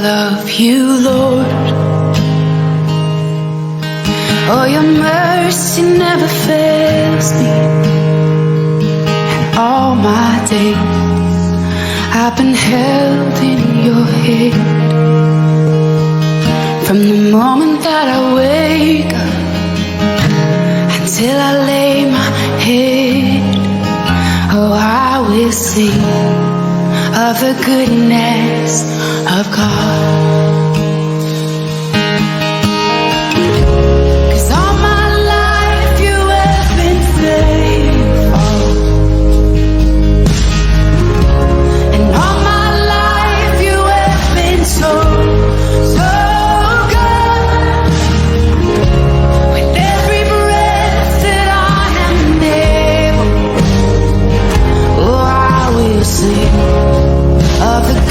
love you, Lord. Oh, your mercy never fails me. And all my days I've been held in your hand. From the moment that I wake up until I lay my head, oh, I will sing of the goodness of God.